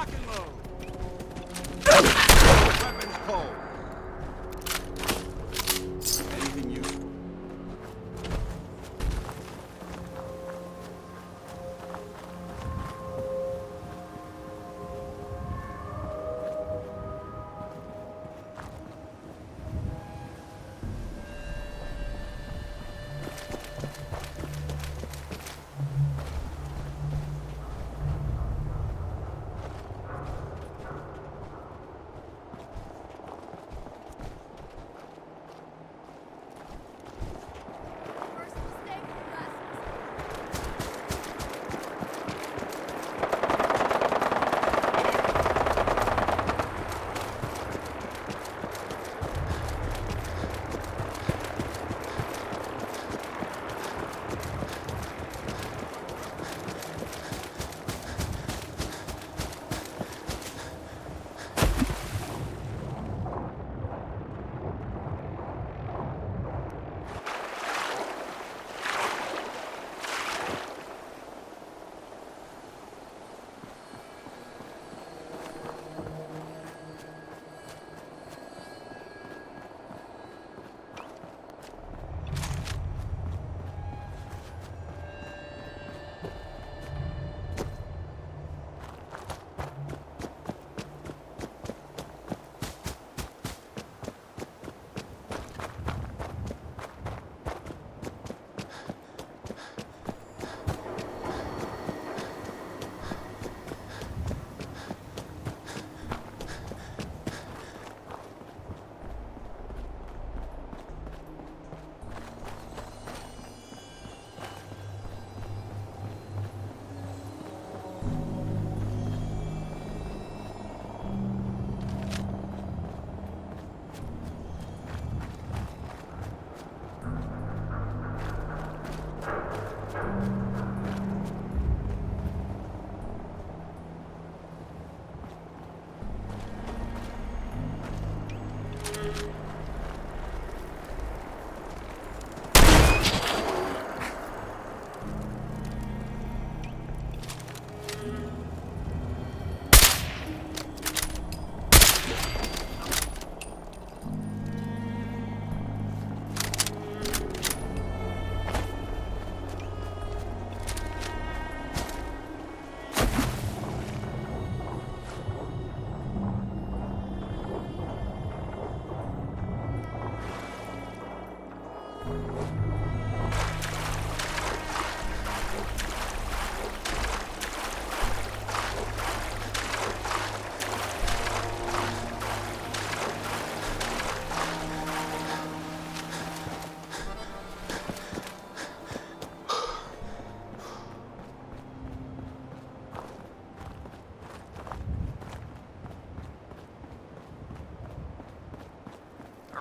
Lock and load. Weapons cold. Anything useful?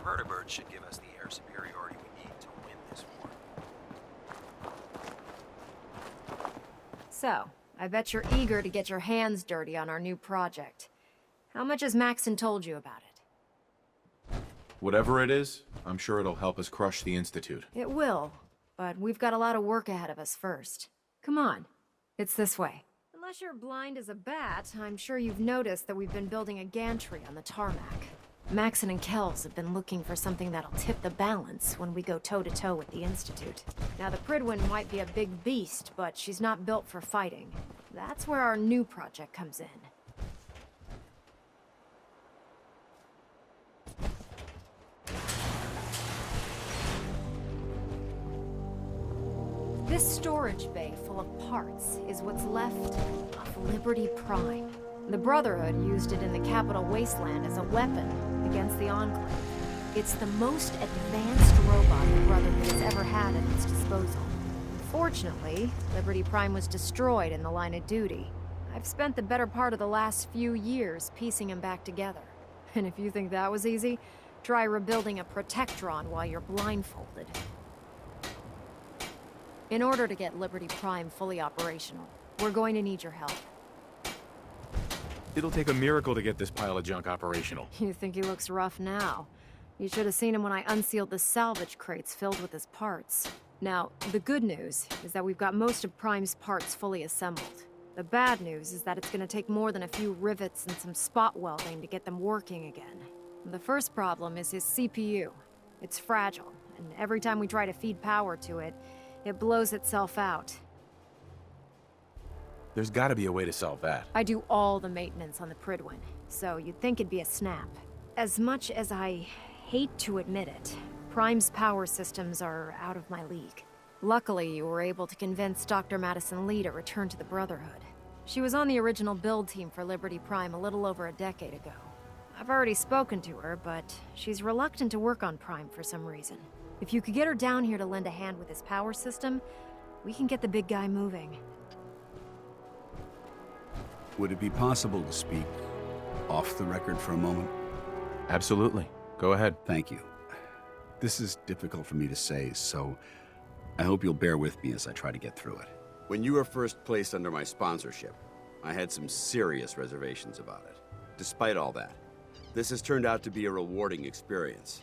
VERTIBIRD should give us the air superiority we need to win this war. So, I bet you're eager to get your hands dirty on our new project. How much has Maxon told you about it? Whatever it is, I'm sure it'll help us crush the Institute. It will, but we've got a lot of work ahead of us first. Come on, it's this way. Unless you're blind as a bat, I'm sure you've noticed that we've been building a gantry on the tarmac. Maxon and Kells have been looking for something that'll tip the balance when we go toe-to-toe with the Institute. Now, the Prydwen might be a big beast, but she's not built for fighting. That's where our new project comes in. This storage bay full of parts is what's left of Liberty Prime. The Brotherhood used it in the Capital Wasteland as a weapon against the Enclave. It's the most advanced robot the Brotherhood has ever had at its disposal. Fortunately, Liberty Prime was destroyed in the line of duty. I've spent the better part of the last few years piecing him back together. And if you think that was easy, try rebuilding a Protectron while you're blindfolded. In order to get Liberty Prime fully operational, we're going to need your help. It'll take a miracle to get this pile of junk operational. You think he looks rough now? You should have seen him when I unsealed the salvage crates filled with his parts. Now, the good news is that we've got most of Prime's parts fully assembled. The bad news is that it's gonna take more than a few rivets and some spot welding to get them working again. The first problem is his CPU. It's fragile, and every time we try to feed power to it, it blows itself out. There's gotta be a way to solve that. I do all the maintenance on the Pridwin, so you'd think it'd be a snap. As much as I hate to admit it, Prime's power systems are out of my league. Luckily, you were able to convince Dr. Madison Lee to return to the Brotherhood. She was on the original build team for Liberty Prime a little over a decade ago. I've already spoken to her, but she's reluctant to work on Prime for some reason. If you could get her down here to lend a hand with his power system, we can get the big guy moving. Would it be possible to speak off the record for a moment? Absolutely. Go ahead. Thank you. This is difficult for me to say, so I hope you'll bear with me as I try to get through it. When you were first placed under my sponsorship, I had some serious reservations about it. Despite all that, this has turned out to be a rewarding experience.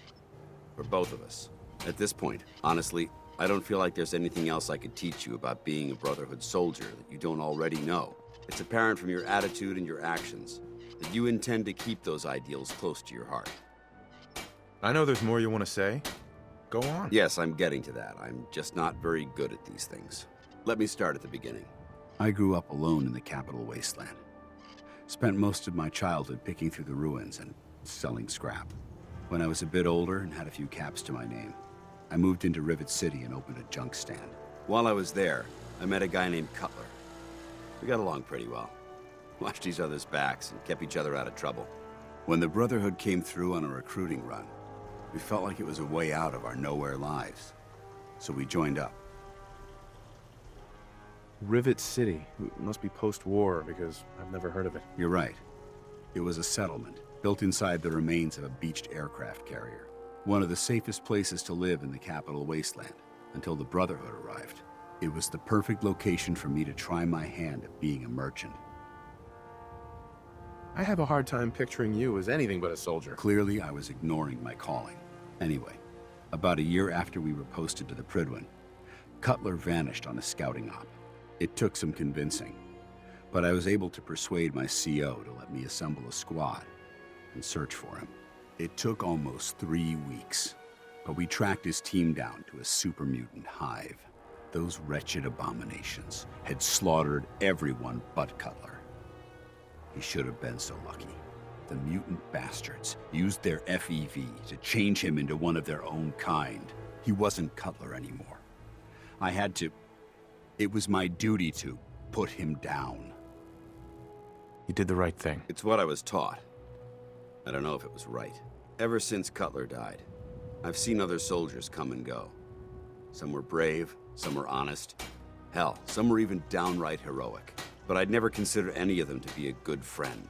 For both of us. At this point, honestly, I don't feel like there's anything else I could teach you about being a Brotherhood soldier that you don't already know. It's apparent from your attitude and your actions that you intend to keep those ideals close to your heart. I know there's more you want to say. Go on. Yes, I'm getting to that. I'm just not very good at these things. Let me start at the beginning. I grew up alone in the capital wasteland. Spent most of my childhood picking through the ruins and selling scrap. When I was a bit older and had a few caps to my name, I moved into Rivet City and opened a junk stand. While I was there, I met a guy named Cutler. We got along pretty well. Watched each other's backs and kept each other out of trouble. When the Brotherhood came through on a recruiting run, we felt like it was a way out of our nowhere lives. So we joined up. Rivet City. Must be post-war, because I've never heard of it. You're right. It was a settlement, built inside the remains of a beached aircraft carrier. One of the safest places to live in the capital wasteland, until the Brotherhood arrived. It was the perfect location for me to try my hand at being a merchant. I have a hard time picturing you as anything but a soldier. Clearly, I was ignoring my calling. Anyway, about a year after we were posted to the Pridwin, Cutler vanished on a scouting op. It took some convincing, but I was able to persuade my CO to let me assemble a squad and search for him. It took almost 3 weeks, but we tracked his team down to a super mutant hive. Those wretched abominations had slaughtered everyone but Cutler. He should have been so lucky. The mutant bastards used their FEV to change him into one of their own kind. He wasn't Cutler anymore. I had to... It was my duty to put him down. You did the right thing. It's what I was taught. I don't know if it was right. Ever since Cutler died, I've seen other soldiers come and go. Some were brave, some were honest. Hell, some were even downright heroic. But I'd never considered any of them to be a good friend.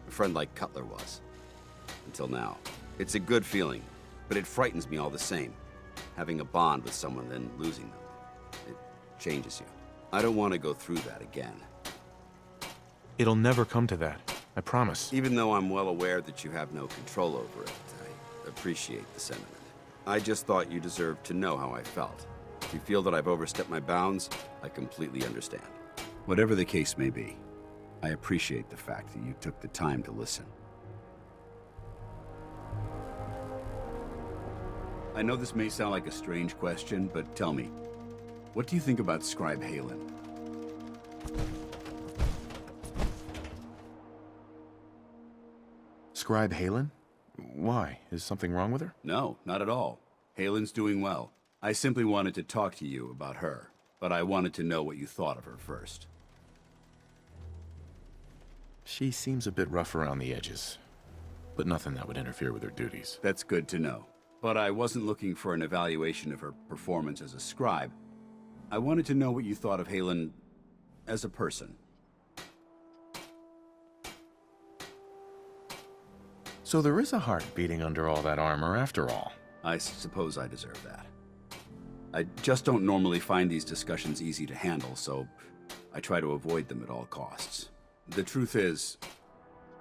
A friend like Cutler was. Until now. It's a good feeling, but it frightens me all the same. Having a bond with someone, then losing them. It changes you. I don't want to go through that again. It'll never come to that. I promise. Even though I'm well aware that you have no control over it, I appreciate the sentiment. I just thought you deserved to know how I felt. If you feel that I've overstepped my bounds, I completely understand. Whatever the case may be, I appreciate the fact that you took the time to listen. I know this may sound like a strange question, but tell me, what do you think about Scribe Haylen? Scribe Haylen? Why? Is something wrong with her? No, not at all. Haylen's doing well. I simply wanted to talk to you about her, but I wanted to know what you thought of her first. She seems a bit rough around the edges, but nothing that would interfere with her duties. That's good to know. But I wasn't looking for an evaluation of her performance as a scribe. I wanted to know what you thought of Haylen as a person. So there is a heart beating under all that armor after all. I suppose I deserve that. I just don't normally find these discussions easy to handle, so I try to avoid them at all costs. The truth is,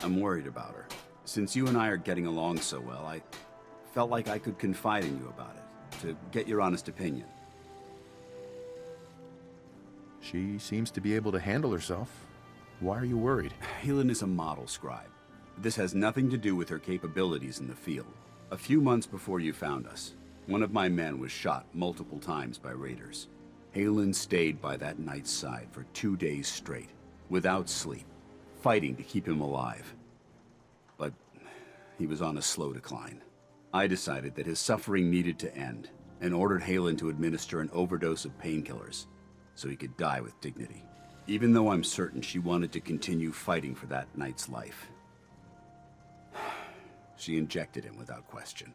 I'm worried about her. Since you and I are getting along so well, I felt like I could confide in you about it, to get your honest opinion. She seems to be able to handle herself. Why are you worried? Haylen is a model scribe. This has nothing to do with her capabilities in the field. A few months before you found us, one of my men was shot multiple times by raiders. Haylen stayed by that knight's side for 2 days straight, without sleep, fighting to keep him alive. But he was on a slow decline. I decided that his suffering needed to end, and ordered Haylen to administer an overdose of painkillers, so he could die with dignity. Even though I'm certain she wanted to continue fighting for that knight's life. She injected him without question.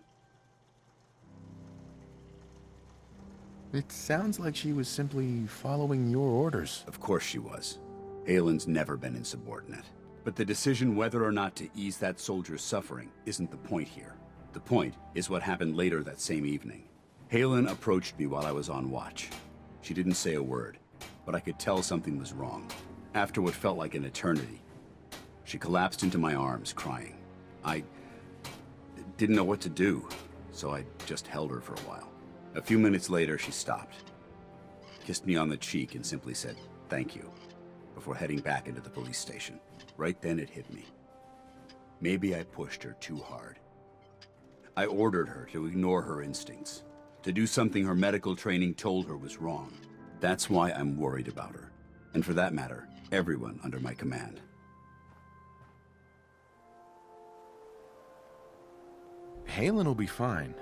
It sounds like she was simply following your orders. Of course she was. Haylen's never been insubordinate. But the decision whether or not to ease that soldier's suffering isn't the point here. The point is what happened later that same evening. Haylen approached me while I was on watch. She didn't say a word, but I could tell something was wrong. After what felt like an eternity, she collapsed into my arms, crying. I didn't know what to do, so I just held her for a while. A few minutes later, she stopped, kissed me on the cheek, and simply said, "Thank you," before heading back into the police station. Right then it hit me. Maybe I pushed her too hard. I ordered her to ignore her instincts, to do something her medical training told her was wrong. That's why I'm worried about her, and for that matter, everyone under my command. Haylen will be fine.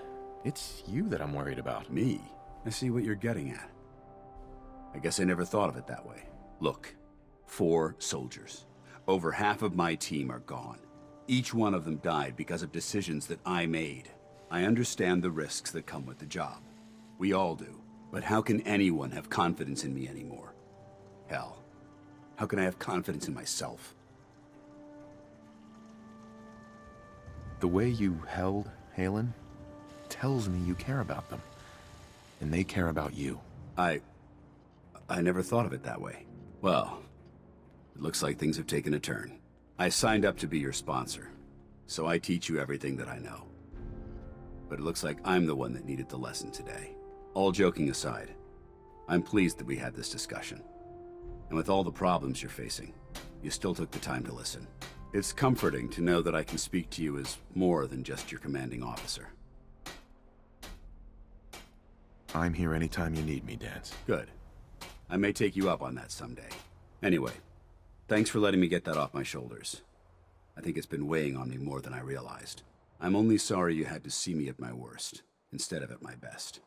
It's you that I'm worried about. Me? I see what you're getting at. I guess I never thought of it that way. Look, 4 soldiers. Over half of my team are gone. Each one of them died because of decisions that I made. I understand the risks that come with the job. We all do. But how can anyone have confidence in me anymore? Hell, how can I have confidence in myself? The way you held Haylen tells me you care about them. And they care about you. I never thought of it that way. Well, it looks like things have taken a turn. I signed up to be your sponsor, so I teach you everything that I know. But it looks like I'm the one that needed the lesson today. All joking aside, I'm pleased that we had this discussion. And with all the problems you're facing, you still took the time to listen. It's comforting to know that I can speak to you as more than just your commanding officer. I'm here anytime you need me, Dance. Good. I may take you up on that someday. Anyway, thanks for letting me get that off my shoulders. I think it's been weighing on me more than I realized. I'm only sorry you had to see me at my worst, instead of at my best.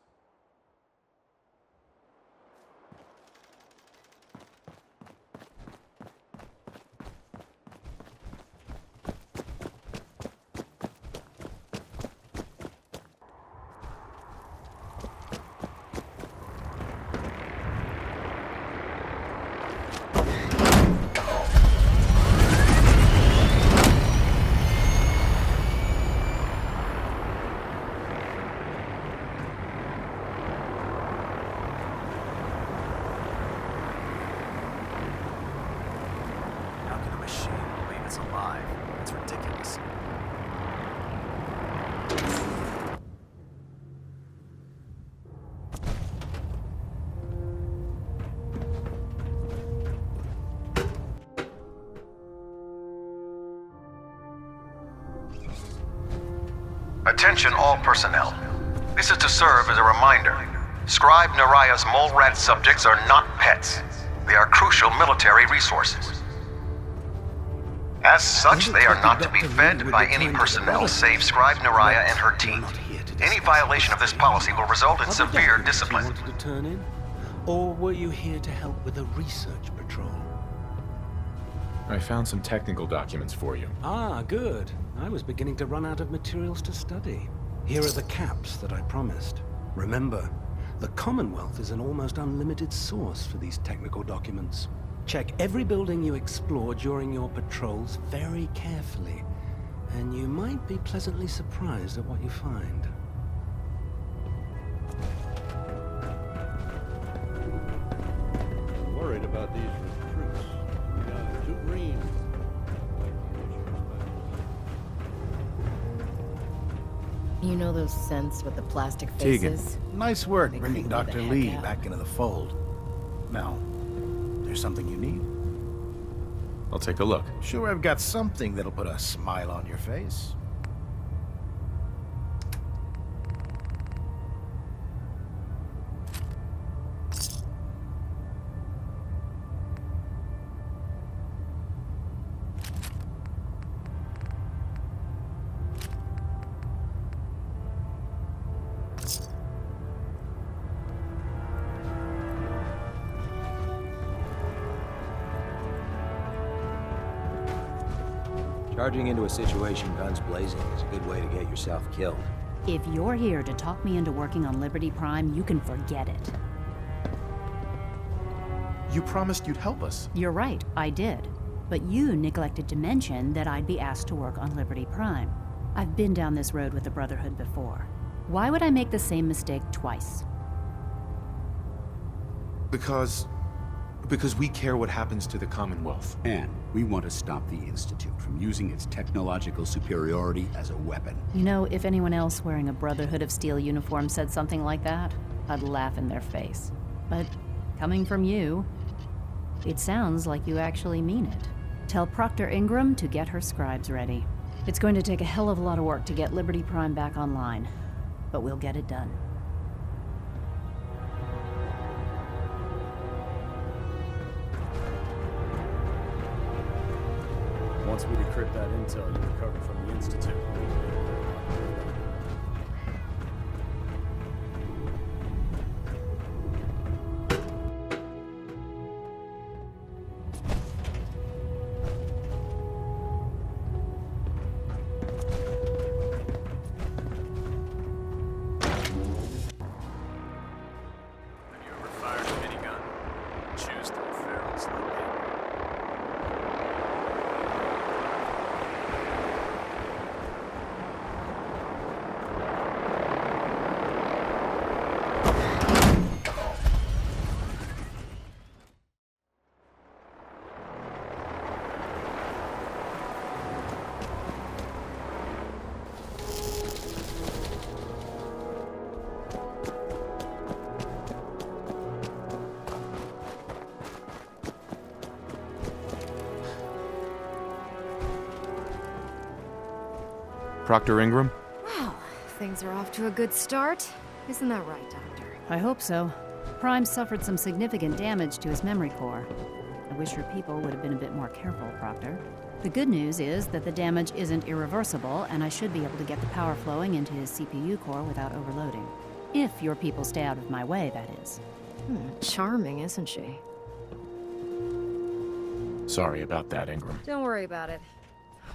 Attention all personnel. This is to serve as a reminder. Scribe Naraya's mole rat subjects are not pets. They are crucial military resources. As such, they are not to be fed by any personnel save Scribe Naraya and her team. Any violation of this policy will result in severe discipline. Wanted to turn in? Or were you here to help with a research patrol? I found some technical documents for you. Ah, good. I was beginning to run out of materials to study. Here are the caps that I promised. Remember, the Commonwealth is an almost unlimited source for these technical documents. Check every building you explore during your patrols very carefully, and you might be pleasantly surprised at what you find. I'm worried about these recruits. You know, they're too green. You know those scents with the plastic Tegan, faces? nice work They bringing creep me the Dr. heck Lee out. back into the fold. Now, there's something you need? I'll take a look. Sure, I've got something that'll put a smile on your face. Charging into a situation guns blazing is a good way to get yourself killed. If you're here to talk me into working on Liberty Prime, you can forget it. You promised you'd help us. You're right, I did. But you neglected to mention that I'd be asked to work on Liberty Prime. I've been down this road with the Brotherhood before. Why would I make the same mistake twice? Because we care what happens to the Commonwealth. And we want to stop the Institute from using its technological superiority as a weapon. You know, if anyone else wearing a Brotherhood of Steel uniform said something like that, I'd laugh in their face. But coming from you, it sounds like you actually mean it. Tell Proctor Ingram to get her scribes ready. It's going to take a hell of a lot of work to get Liberty Prime back online, but we'll get it done. Once we decrypt that intel you recovered from the Institute. Have you ever fired a minigun? Choose through ferals like that. Proctor Ingram? Wow, things are off to a good start. Isn't that right, Doctor? I hope so. Prime suffered some significant damage to his memory core. I wish your people would have been a bit more careful, Proctor. The good news is that the damage isn't irreversible, and I should be able to get the power flowing into his CPU core without overloading. If your people stay out of my way, that is. Charming, isn't she? Sorry about that, Ingram. Don't worry about it.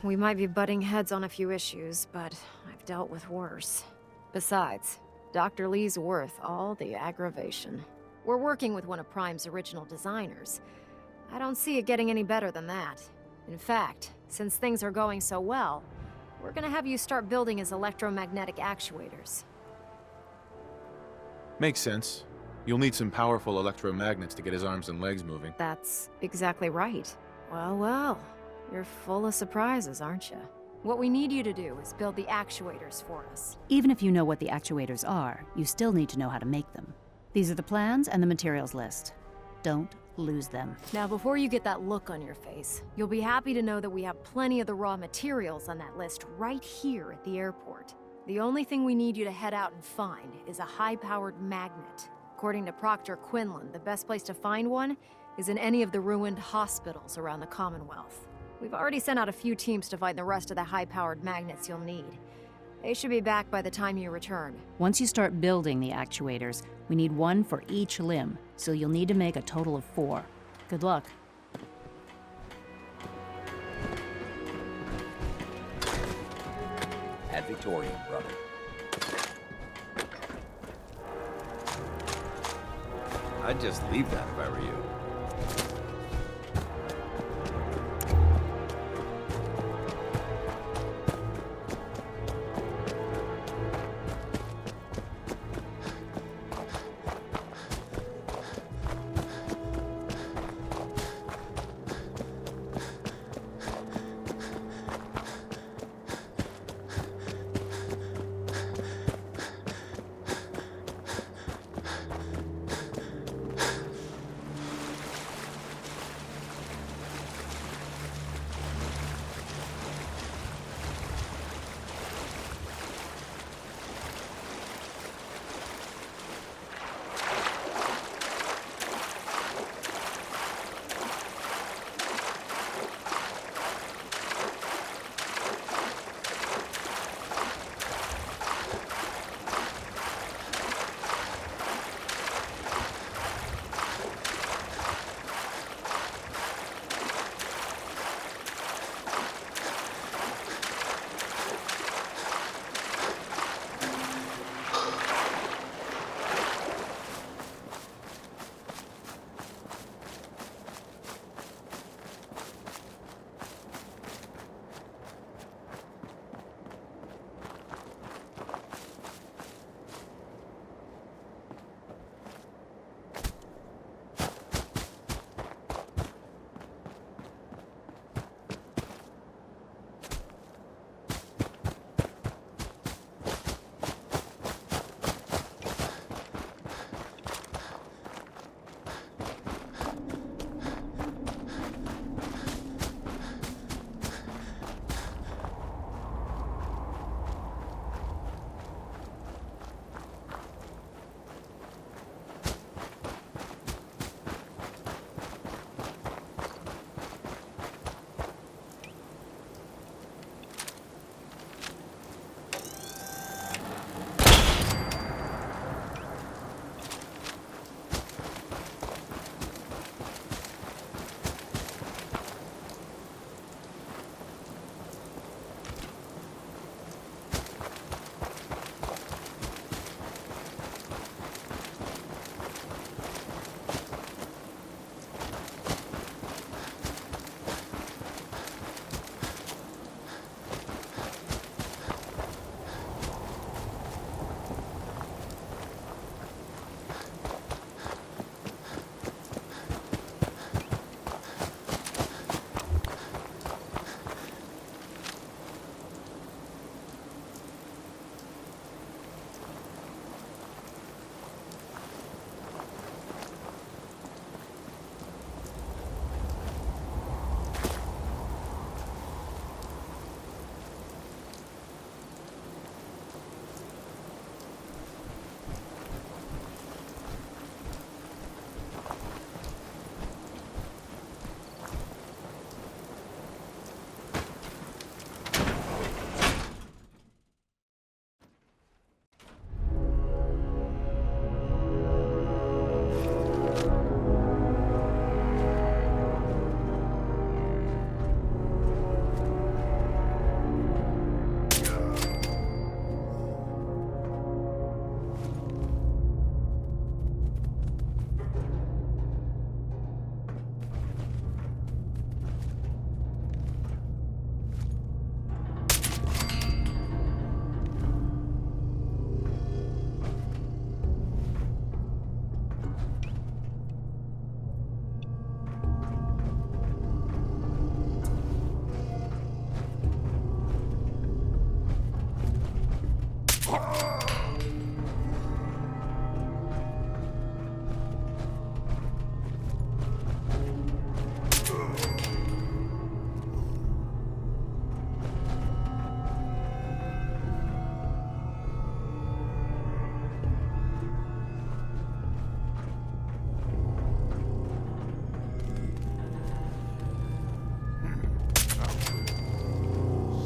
We might be butting heads on a few issues, but I've dealt with worse. Besides, Dr. Lee's worth all the aggravation. We're working with one of Prime's original designers. I don't see it getting any better than that. In fact, since things are going so well, we're gonna have you start building his electromagnetic actuators. Makes sense. You'll need some powerful electromagnets to get his arms and legs moving. That's exactly right. Well, well. You're full of surprises, aren't you? What we need you to do is build the actuators for us. Even if you know what the actuators are, you still need to know how to make them. These are the plans and the materials list. Don't lose them. Now, before you get that look on your face, you'll be happy to know that we have plenty of the raw materials on that list right here at the airport. The only thing we need you to head out and find is a high-powered magnet. According to Proctor Quinlan, the best place to find one is in any of the ruined hospitals around the Commonwealth. We've already sent out a few teams to find the rest of the high-powered magnets you'll need. They should be back by the time you return. Once you start building the actuators, we need one for each limb, so you'll need to make a total of 4. Good luck. Ad Victoriam, brother. I'd just leave that if I were you.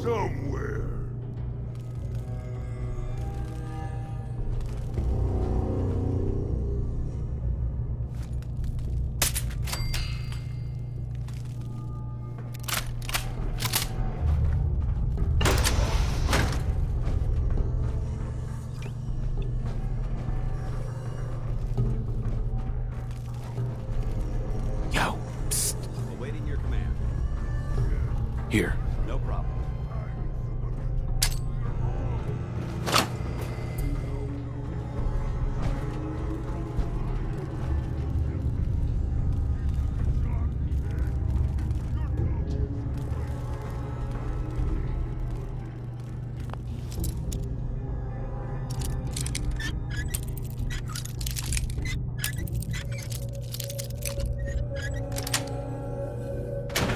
somewhere. Awaiting your command. Here. No problem.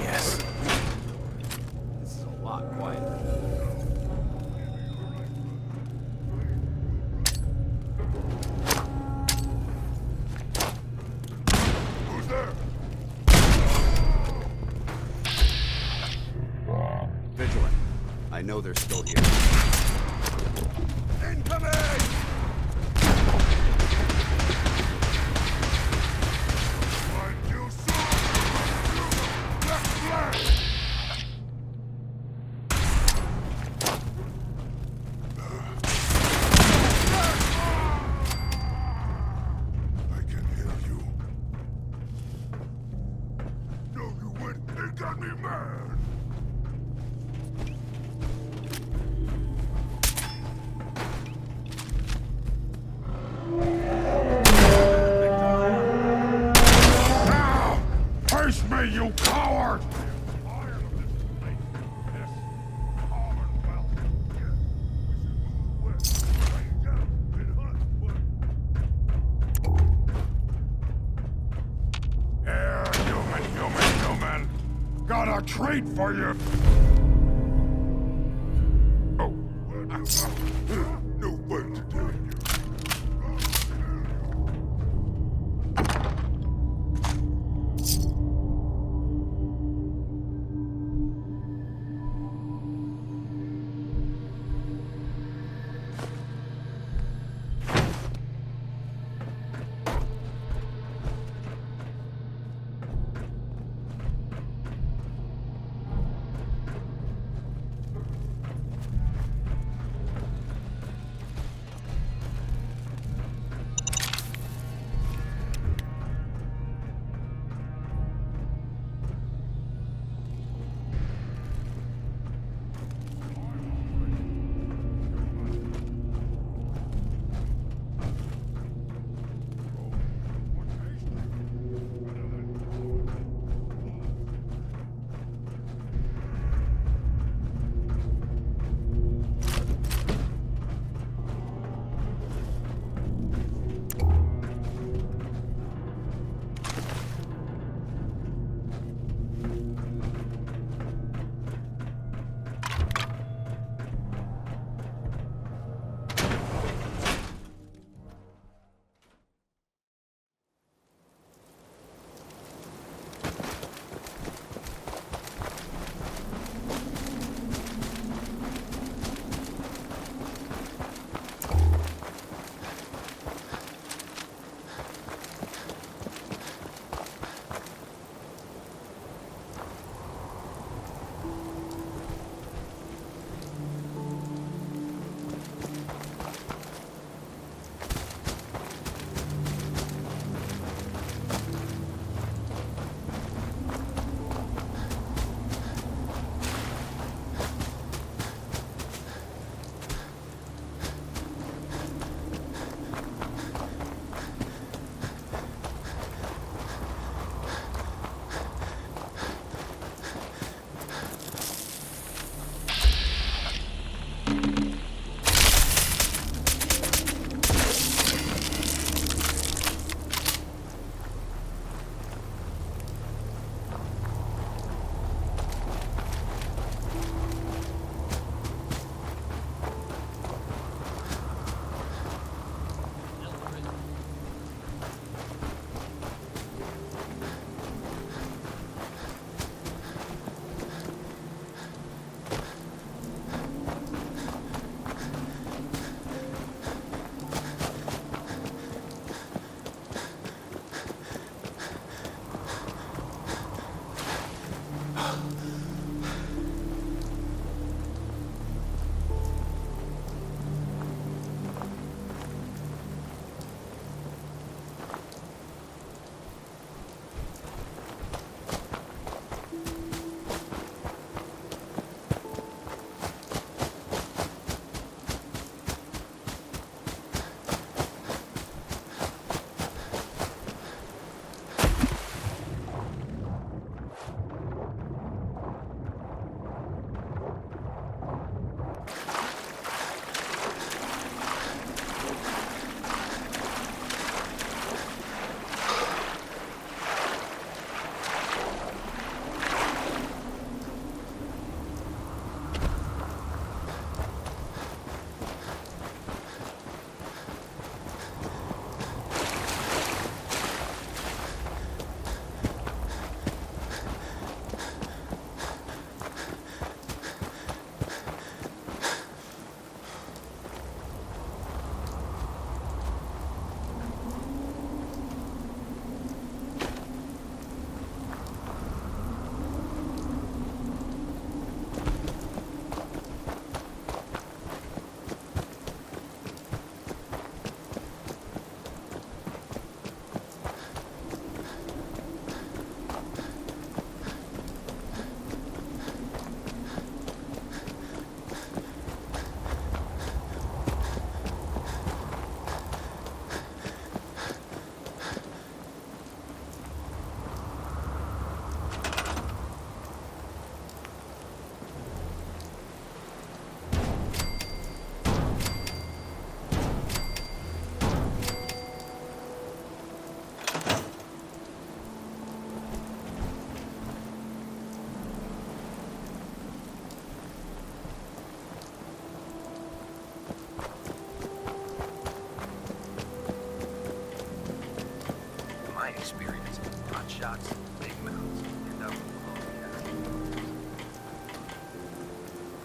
Yes. This is a lot quieter. Who's there? Vigilant. I know they're still here. Incoming! Find you soon! Left flank! I can hear you. No, you went. It got me mad. Now! Face me, you coward! Yeah, human. Got a treat for you. Oh. No way to do it.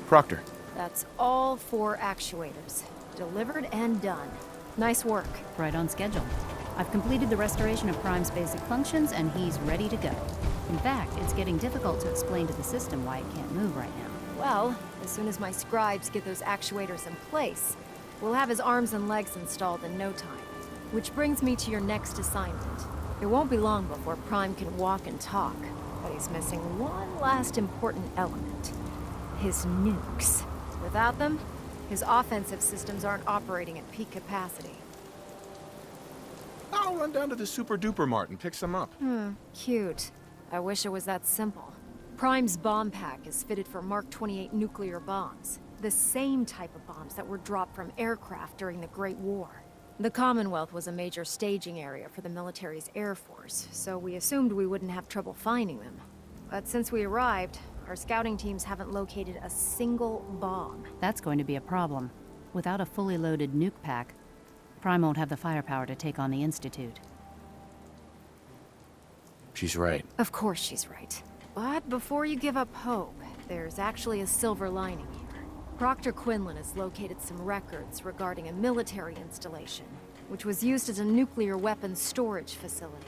Proctor. That's all 4 actuators. Delivered and done. Nice work. Right on schedule. I've completed the restoration of Prime's basic functions, and he's ready to go. In fact, it's getting difficult to explain to the system why it can't move right now. Well, as soon as my scribes get those actuators in place, we'll have his arms and legs installed in no time. Which brings me to your next assignment. It won't be long before Prime can walk and talk, but he's missing one last important element. His nukes. Without them, his offensive systems aren't operating at peak capacity. I'll run down to the Super Duper Mart and pick some up. Cute. I wish it was that simple. Prime's bomb pack is fitted for Mark 28 nuclear bombs. The same type of bombs that were dropped from aircraft during the Great War. The Commonwealth was a major staging area for the military's Air Force, so we assumed we wouldn't have trouble finding them. But since we arrived, our scouting teams haven't located a single bomb. That's going to be a problem. Without a fully loaded nuke pack, Prime won't have the firepower to take on the Institute. She's right. Of course she's right. But before you give up hope, there's actually a silver lining here. Proctor Quinlan has located some records regarding a military installation, which was used as a nuclear weapons storage facility.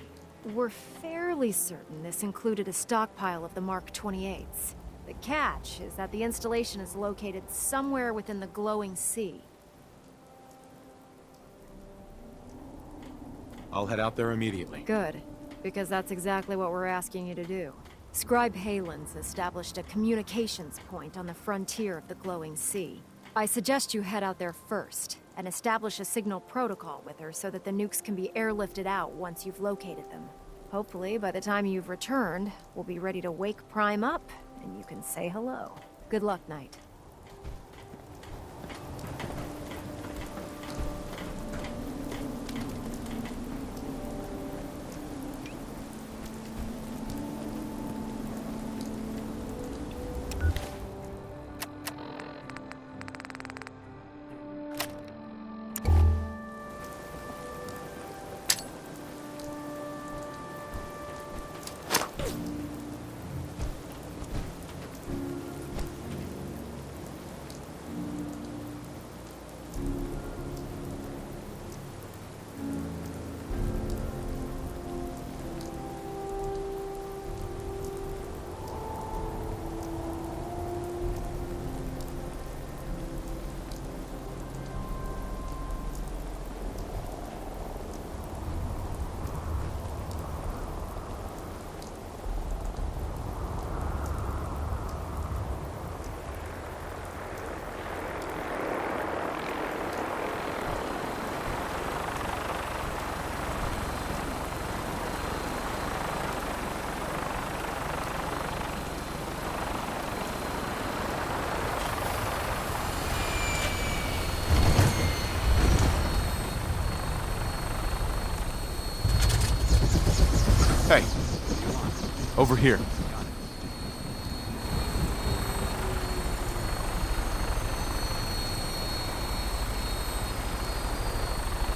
We're fairly certain this included a stockpile of the Mark 28s. The catch is that the installation is located somewhere within the glowing sea. I'll head out there immediately. Good, because that's exactly what we're asking you to do. Scribe Haylen's established a communications point on the frontier of the glowing sea. I suggest you head out there first, and establish a signal protocol with her so that the nukes can be airlifted out once you've located them. Hopefully, by the time you've returned, we'll be ready to wake Prime up, and you can say hello. Good luck, Knight. Hey, over here.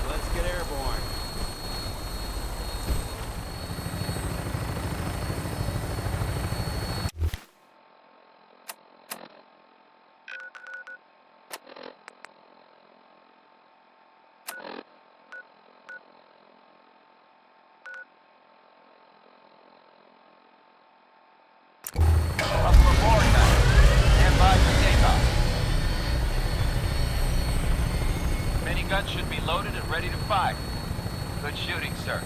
Let's get airborne. Gun should be loaded and ready to fire. Good shooting, sir.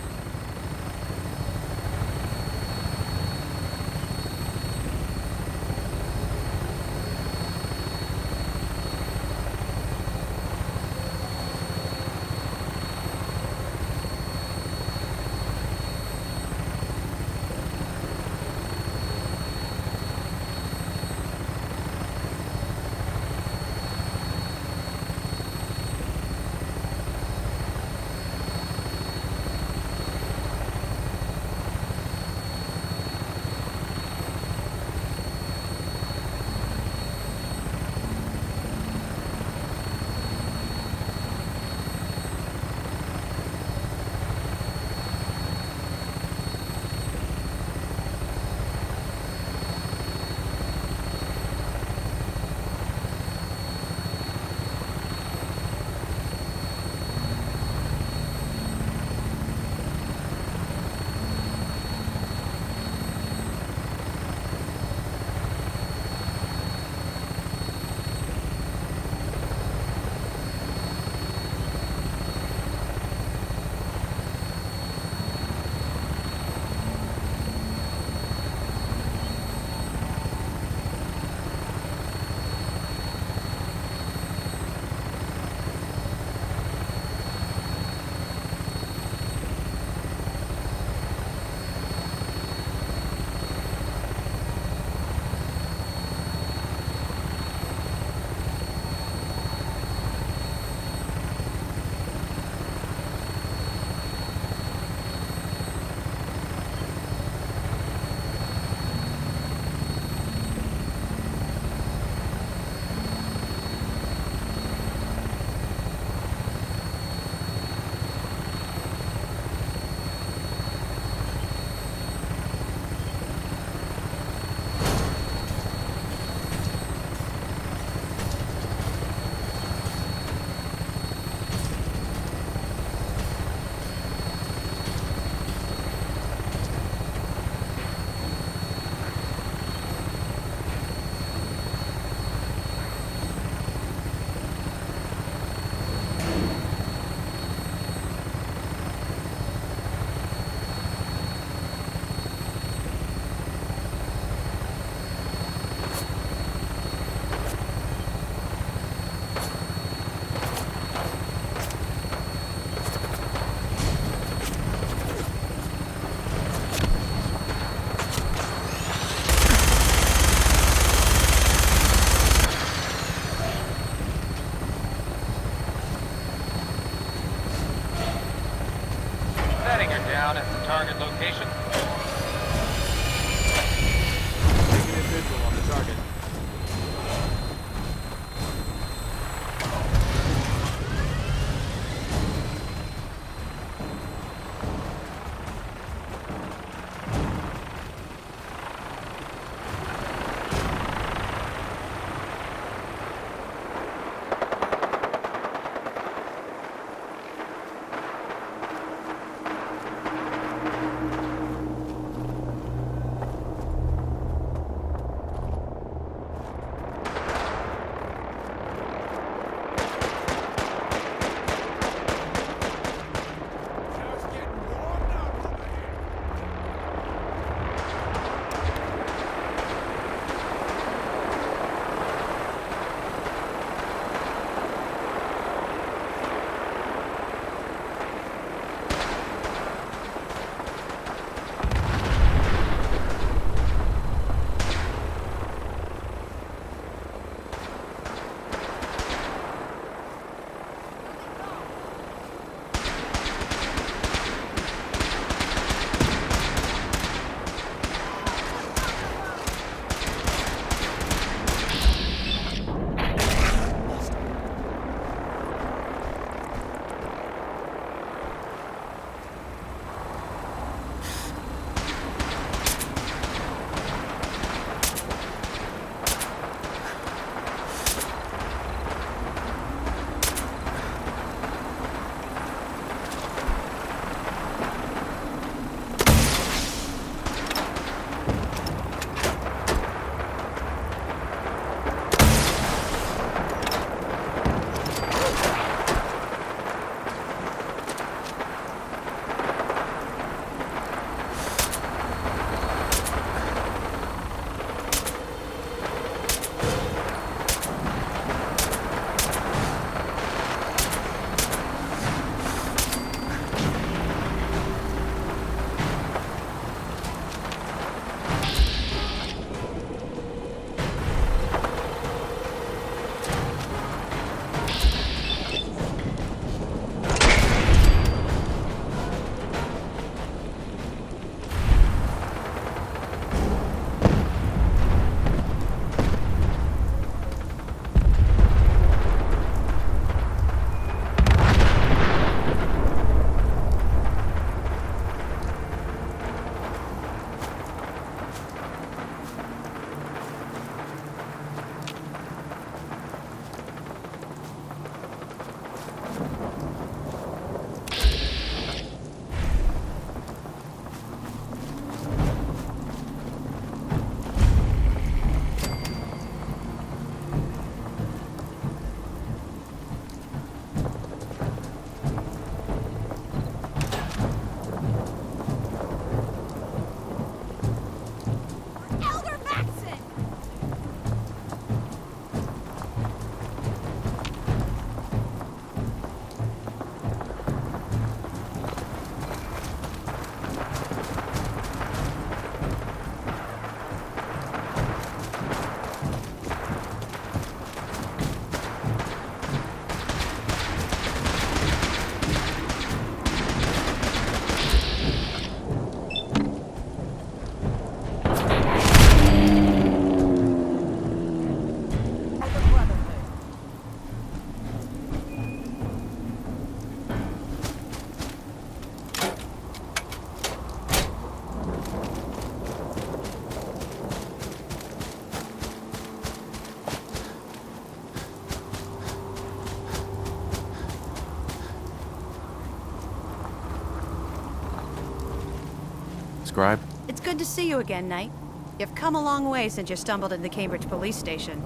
Scribe? It's good to see you again, Knight. You've come a long way since you stumbled into the Cambridge police station.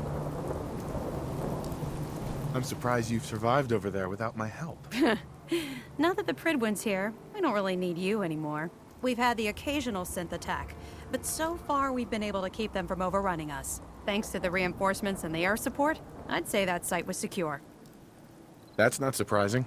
I'm surprised you've survived over there without my help. Now that the Pridwin's here, we don't really need you anymore. We've had the occasional synth attack, but so far we've been able to keep them from overrunning us. Thanks to the reinforcements and the air support, I'd say that site was secure. That's not surprising.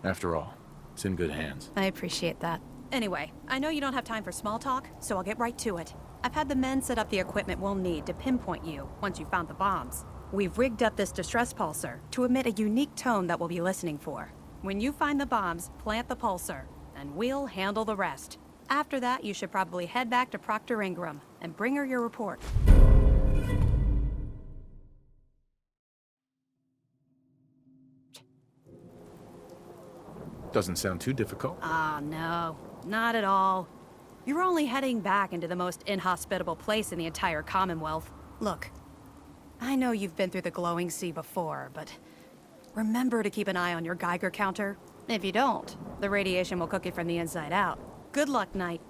After all, it's in good hands. I appreciate that. Anyway, I know you don't have time for small talk, so I'll get right to it. I've had the men set up the equipment we'll need to pinpoint you once you've found the bombs. We've rigged up this distress pulsar to emit a unique tone that we'll be listening for. When you find the bombs, plant the pulsar, and we'll handle the rest. After that, you should probably head back to Proctor Ingram and bring her your report. Doesn't sound too difficult. Ah, no. Not at all. You're only heading back into the most inhospitable place in the entire Commonwealth. Look, I know you've been through the glowing sea before, but remember to keep an eye on your Geiger counter. If you don't, the radiation will cook you from the inside out. Good luck, Knight.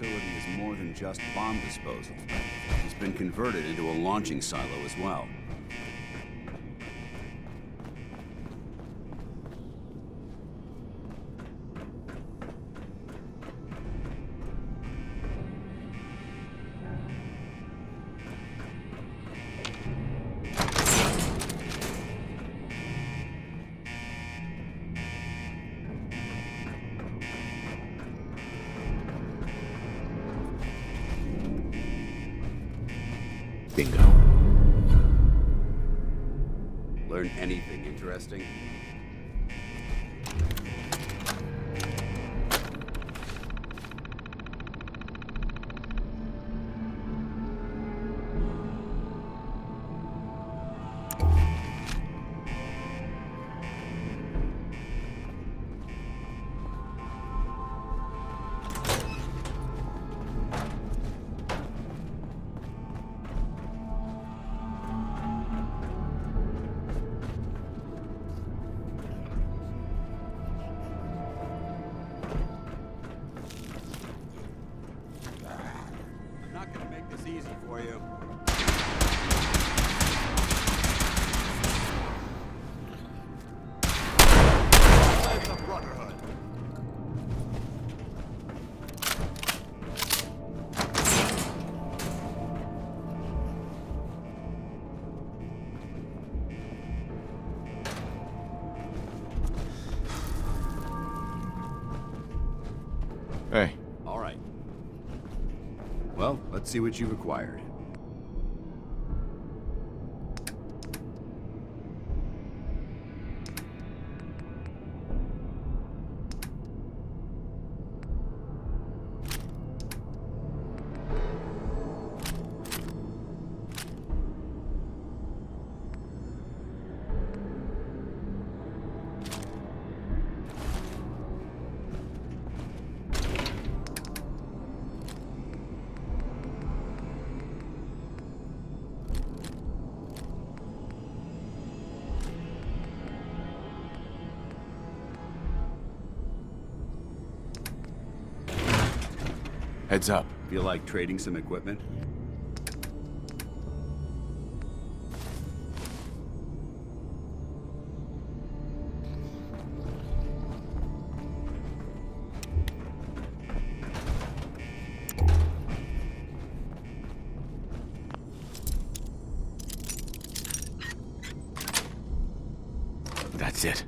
facility is more than just bomb disposal. It's been converted into a launching silo as well. Bingo. Learn anything interesting? Easy for you. Let the Brotherhood. Hey. All right. Well, let's see what you've acquired. Heads up. Feel like trading some equipment? That's it.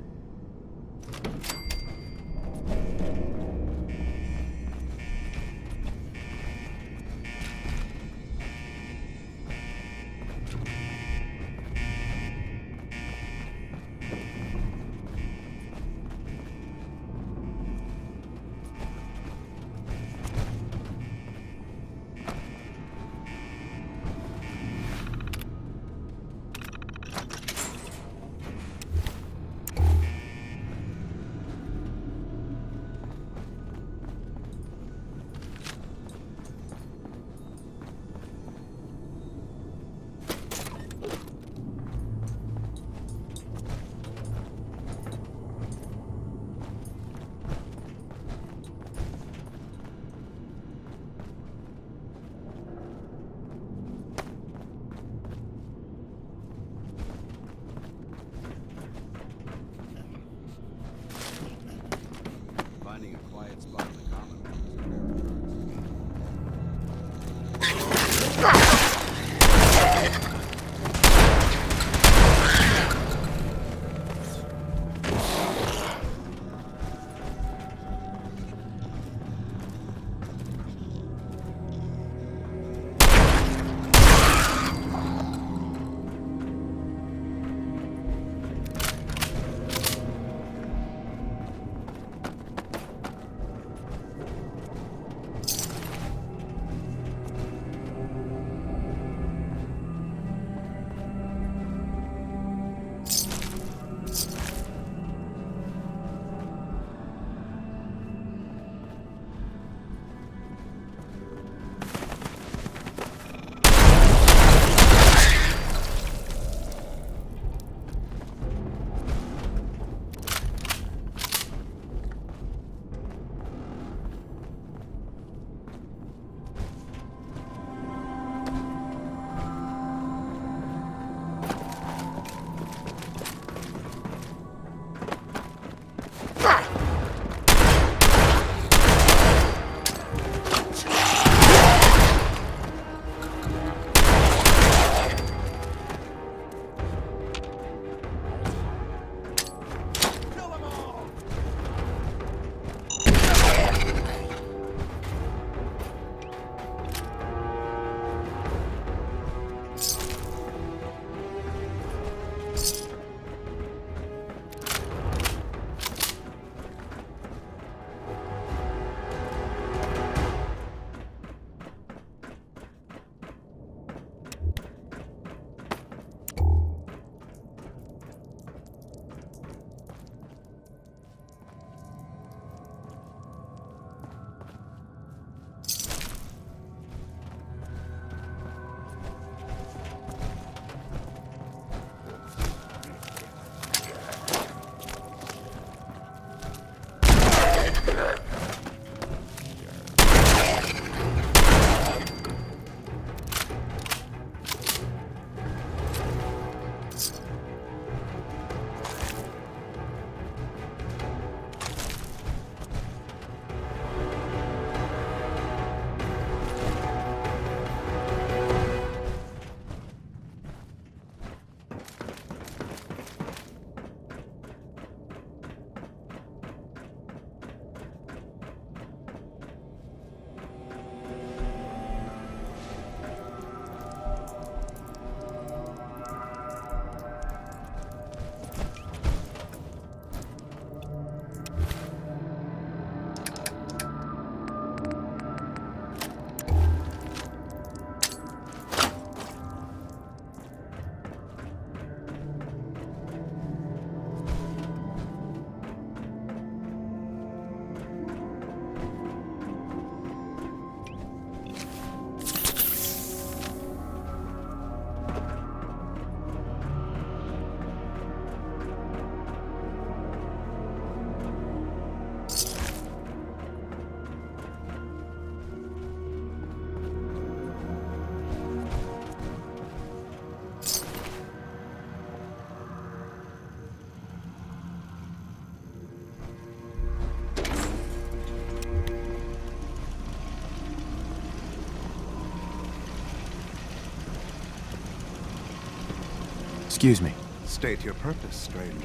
Excuse me. State your purpose, stranger.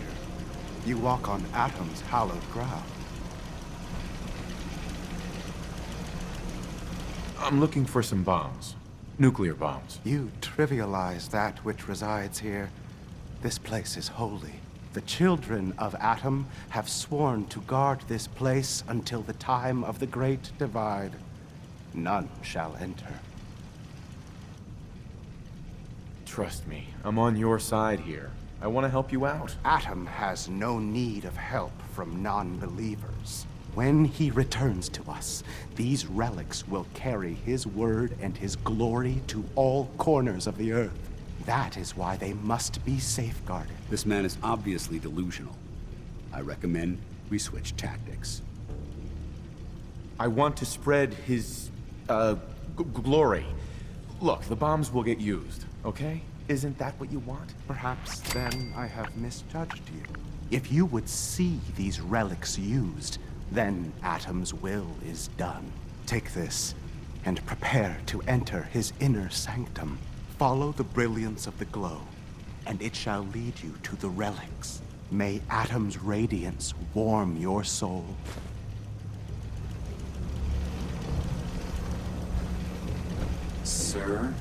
You walk on Atom's hallowed ground. I'm looking for some bombs. Nuclear bombs. You trivialize that which resides here. This place is holy. The children of Atom have sworn to guard this place until the time of the Great Divide. None shall enter. Trust me, I'm on your side here. I want to help you out. Atom has no need of help from non-believers. When he returns to us, these relics will carry his word and his glory to all corners of the earth. That is why they must be safeguarded. This man is obviously delusional. I recommend we switch tactics. I want to spread his, glory. Look, the bombs will get used, okay? Isn't that what you want? Perhaps then I have misjudged you. If you would see these relics used, then Atom's will is done. Take this, and prepare to enter his inner sanctum. Follow the brilliance of the glow, and it shall lead you to the relics. May Atom's radiance warm your soul. Sir?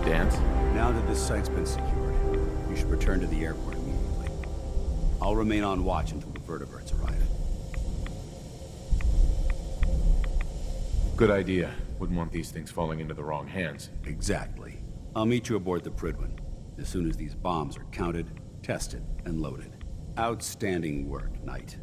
Dance? Now that this site's been secured, you should return to the airport immediately. I'll remain on watch until the vertibirds arrive. Good idea. Wouldn't want these things falling into the wrong hands. Exactly. I'll meet you aboard the Prydwen as soon as these bombs are counted, tested, and loaded. Outstanding work, Knight.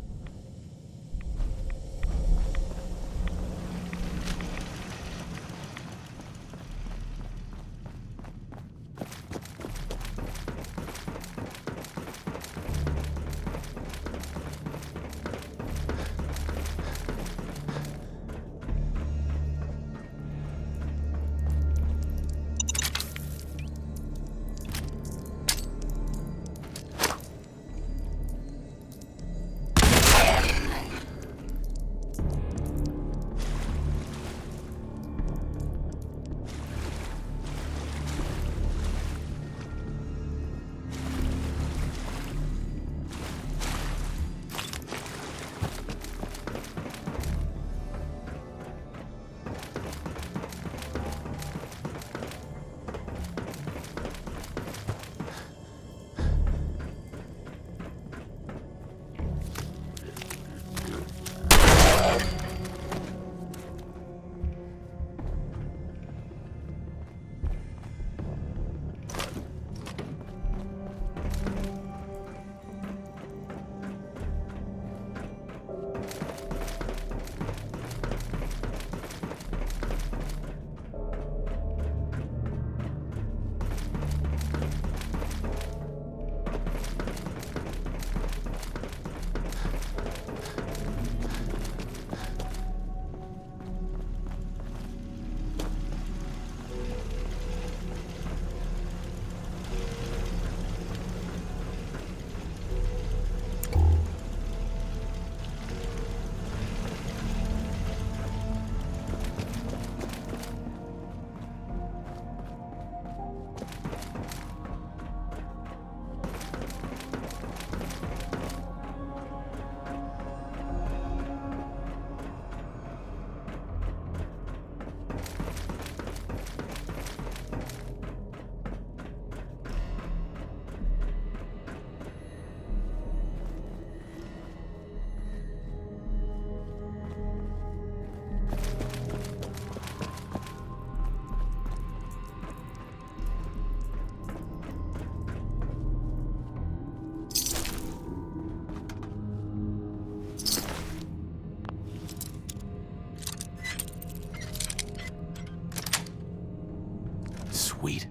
Sweet.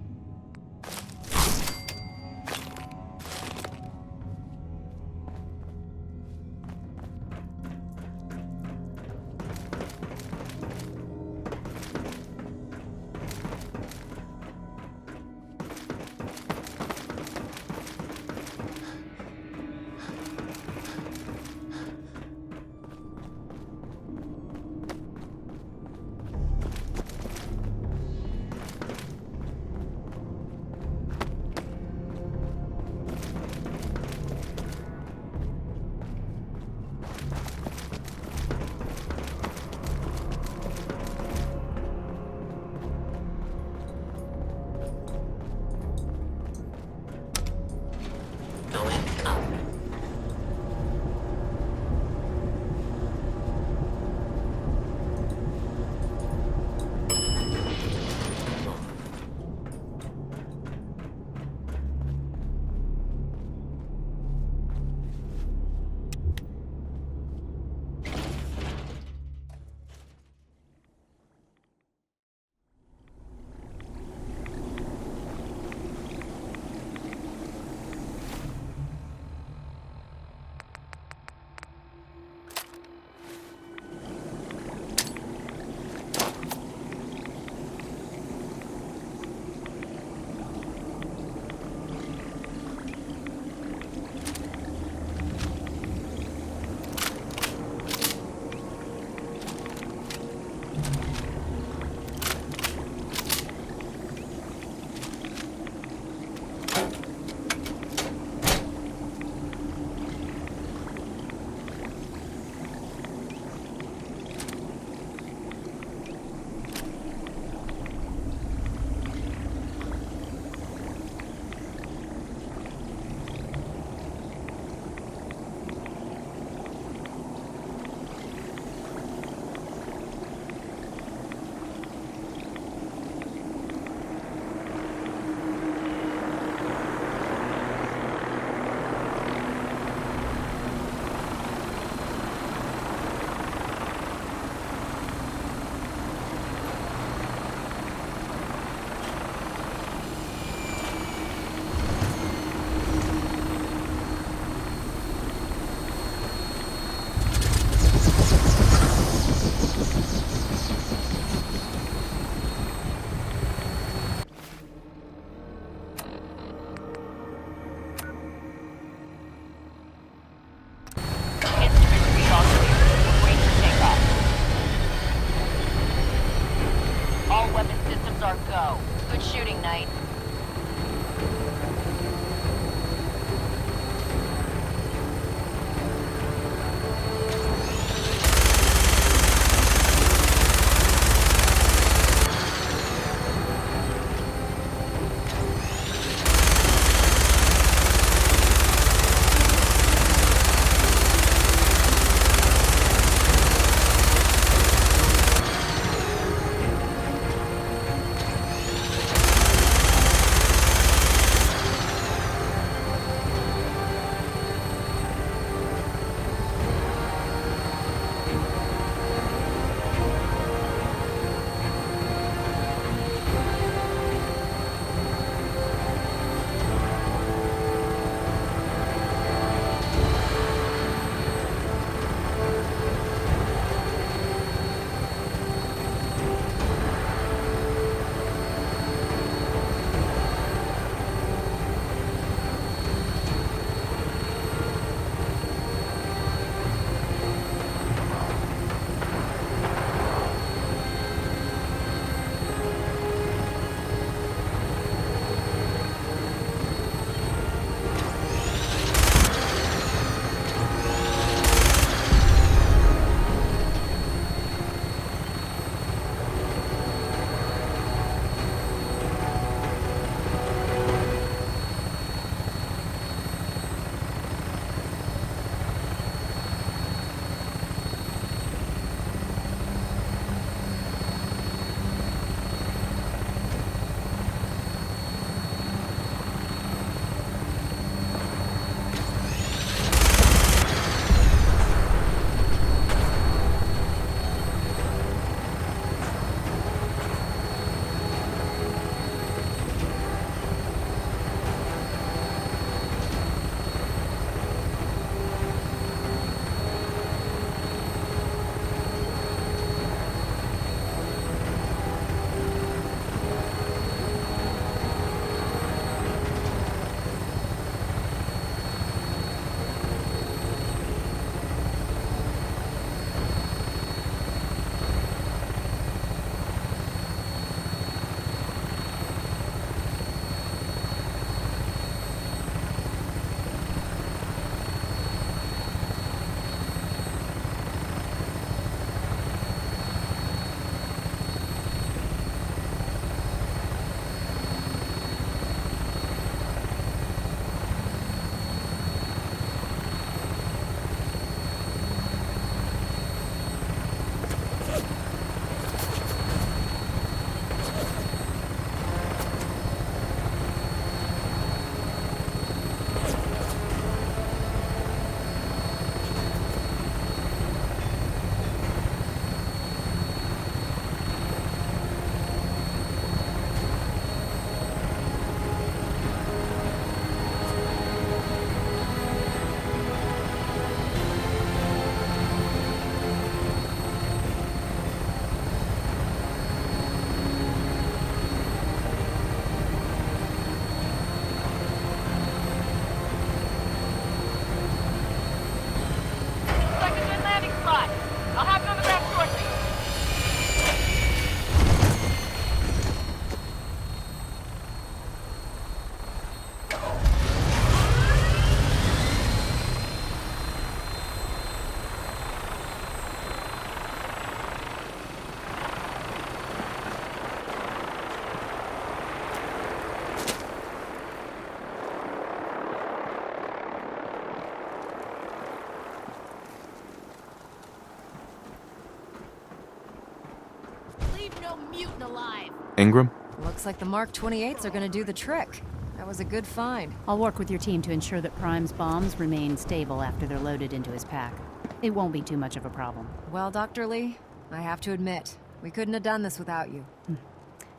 no mutant alive. Ingram? Looks like the Mark 28s are gonna do the trick. That was a good find. I'll work with your team to ensure that Prime's bombs remain stable after they're loaded into his pack. It won't be too much of a problem. Well, Dr. Lee, I have to admit, we couldn't have done this without you.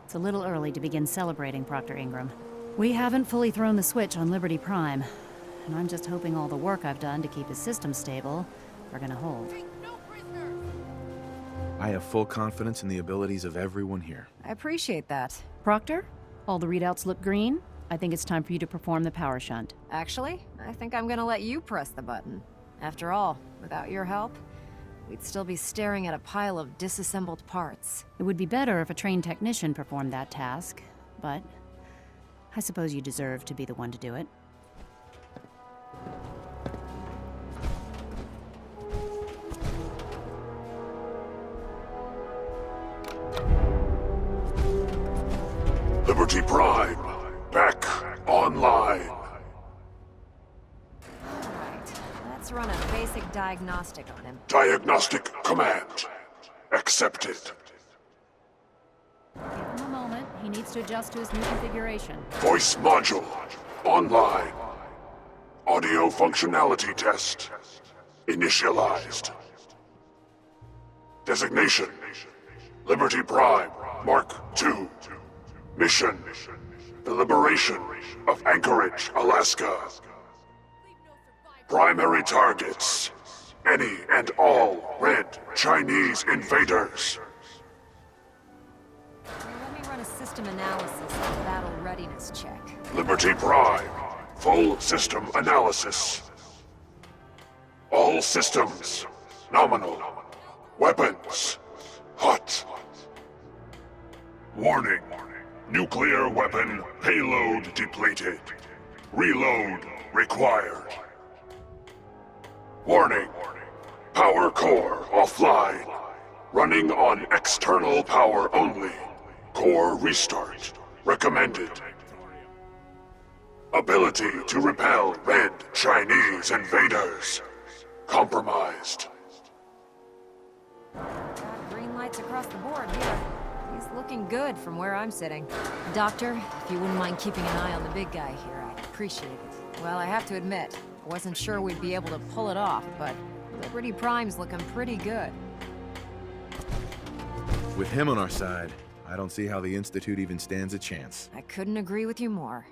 It's a little early to begin celebrating, Proctor Ingram. We haven't fully thrown the switch on Liberty Prime, and I'm just hoping all the work I've done to keep his system stable are gonna hold. I have full confidence in the abilities of everyone here. I appreciate that. Proctor, all the readouts look green. I think it's time for you to perform the power shunt. Actually, I think I'm gonna let you press the button. After all, without your help, we'd still be staring at a pile of disassembled parts. It would be better if a trained technician performed that task, but I suppose you deserve to be the one to do it. Liberty Prime, back online. Alright, let's run a basic diagnostic on him. Diagnostic command accepted. Give him a moment. He needs to adjust to his new configuration. Voice module online. Audio functionality test initialized. Designation: Liberty Prime Mark II. Mission: the liberation of Anchorage, Alaska. Primary targets: any and all red Chinese invaders. Let me run a system analysis and battle readiness check. Liberty Prime, full system analysis. All systems nominal. Weapons hot. Warning: nuclear weapon payload depleted. Reload required. Warning: power core offline. Running on external power only. Core restart recommended. Ability to repel red Chinese invaders compromised. Got green lights across the board here. He's looking good from where I'm sitting. Doctor, if you wouldn't mind keeping an eye on the big guy here, I'd appreciate it. Well, I have to admit, I wasn't sure we'd be able to pull it off, but Liberty Prime's looking pretty good. With him on our side, I don't see how the Institute even stands a chance. I couldn't agree with you more.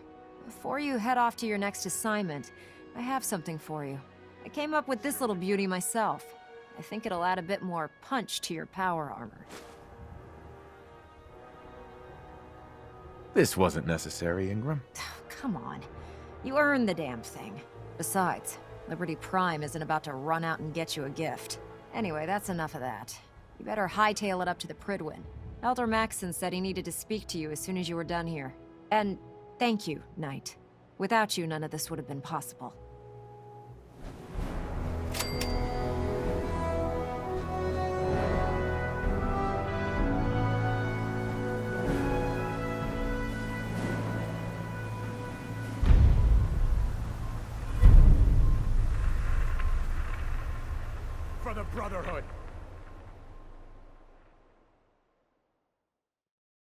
Before you head off to your next assignment, I have something for you. I came up with this little beauty myself. I think it'll add a bit more punch to your power armor. This wasn't necessary, Ingram. Come on. You earned the damn thing. Besides, Liberty Prime isn't about to run out and get you a gift. Anyway, that's enough of that. You better hightail it up to the Pridwin. Elder Maxson said he needed to speak to you as soon as you were done here. And thank you, Knight. Without you, none of this would have been possible. For the Brotherhood.